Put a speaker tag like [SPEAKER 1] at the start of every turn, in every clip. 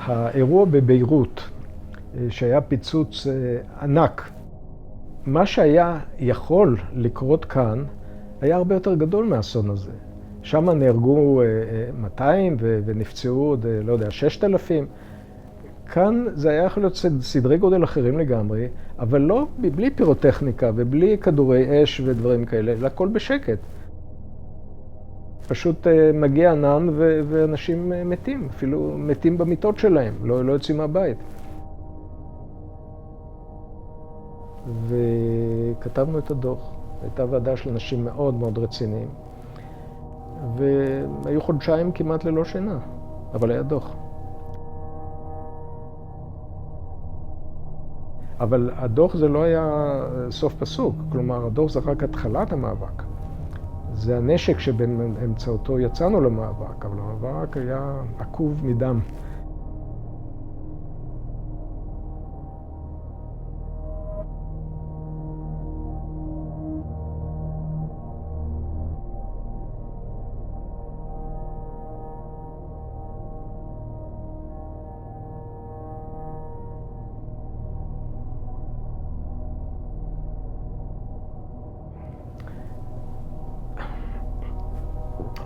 [SPEAKER 1] האירוע בביירות, שהיה פיצוץ ענק, מה שהיה יכול לקרות כאן היה הרבה יותר גדול מהאסון הזה. שם נהרגו 200 ונפצעו עוד, לא יודע, 6,000. כאן זה היה יכול להיות סדרי גודל אחרים לגמרי, אבל לא בלי פירוטכניקה ובלי כדורי אש ודברים כאלה, אלא הכל בשקט. פשוט מגיע ענן ואנשים מתים, אפילו מתים במיטות שלהם, לא יוצאים מהבית. וכתבנו את הדוח. הייתה ועדה של אנשים מאוד מאוד רציניים. והיו חודשיים כמעט ללא שינה, אבל היה דוח. אבל הדוח זה לא היה סוף פסוק, כלומר הדוח זה רק התחלת המאבק. זה הנשק שבאמצעותו יצאנו למאבק, אבל המאבק היה עקוב מדם.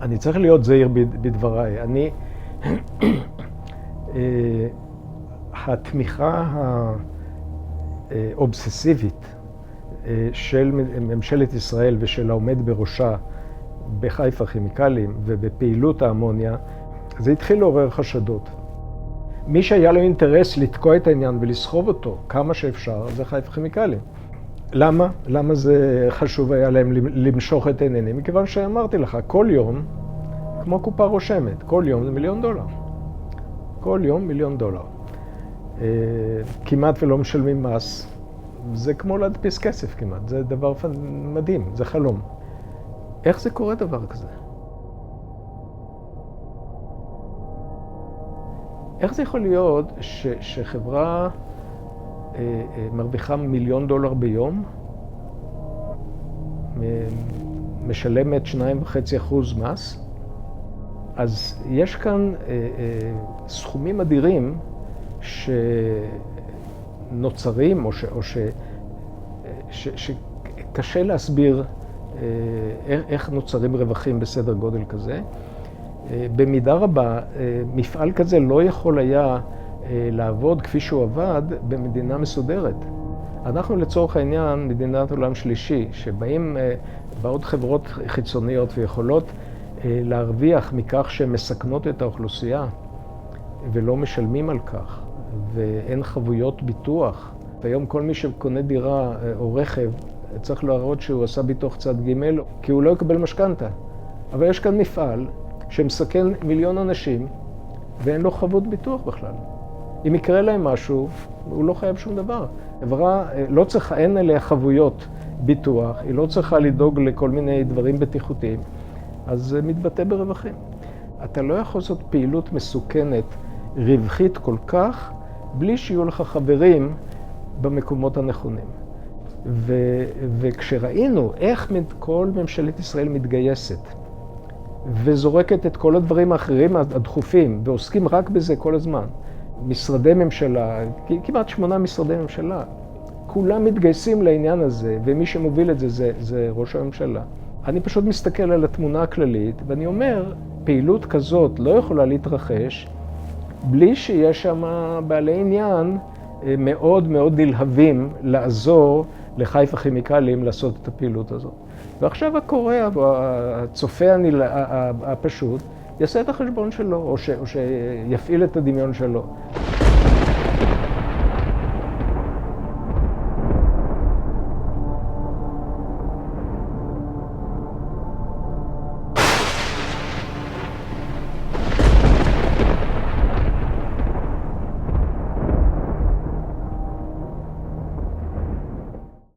[SPEAKER 1] אני צריך להיות זהיר בדבריי. התמיכה האובססיבית של ממשלת ישראל ושל העומד בראשה בחיפה כימיקלים ובפעילות האמוניה, זה התחיל לעורר חשדות. מי שהיה לו אינטרס לתקוע את העניין ולסחוב אותו כמה שאפשר, זה חיפה כימיקלים. למה? למה זה חשוב היה להם למשוך את עיניהם? מכיוון שאמרתי לך, כל יום, כמו קופה רושמת, כל יום זה $1,000,000. כל יום $1,000,000. כמעט ולא משלמים מס. זה כמו להדפיס כסף כמעט, זה דבר מדהים, זה חלום. איך זה קורה דבר כזה? איך זה יכול להיות שחברה מרוויחה $1,000,000 ביום, משלמת 2.5% מס, אז יש כאן סכומים אדירים שנוצרים, או שקשה להסביר איך נוצרים רווחים בסדר גודל כזה. במידה רבה, מפעל כזה לא יכול היה לעבוד כפי שהוא עבד במדינה מסודרת. אנחנו לצורך העניין מדינת עולם שלישי, שבאות חברות חיצוניות ויכולות להרוויח מכך שהן מסכנות את האוכלוסייה ולא משלמים על כך, ואין חבויות ביטוח. והיום כל מי שקונה דירה או רכב צריך להראות שהוא עשה ביטוח צד ג' כי הוא לא יקבל משכנתה. אבל יש כאן מפעל שמסכן 1,000,000 אנשים ואין לו חבות ביטוח בכלל. אם יקרה להם משהו, הוא לא חייב שום דבר. חברה לא צריכה, אין עליה חבויות ביטוח, היא לא צריכה לדאוג לכל מיני דברים בטיחותיים, אז זה מתבטא ברווחים. אתה לא יכול לעשות פעילות מסוכנת, רווחית כל כך, בלי שיהיו לך חברים במקומות הנכונים. וכשראינו איך כל ממשלת ישראל מתגייסת, וזורקת את כל הדברים האחרים הדחופים, ועוסקים רק בזה כל הזמן, משרדי ממשלה, כמעט 8 משרדי ממשלה, כולם מתגייסים לעניין הזה, ומי שמוביל את זה זה ראש הממשלה. אני פשוט מסתכל על התמונה הכללית, ואני אומר, פעילות כזאת לא יכולה להתרחש, בלי שיש שם בעלי עניין מאוד מאוד נלהבים לעזור לחיפה כימיקלים לעשות את הפעילות הזאת. ועכשיו הקורא, הצופה הפשוט, יעשה את החשבון שלו, או שיפעיל את הדמיון שלו.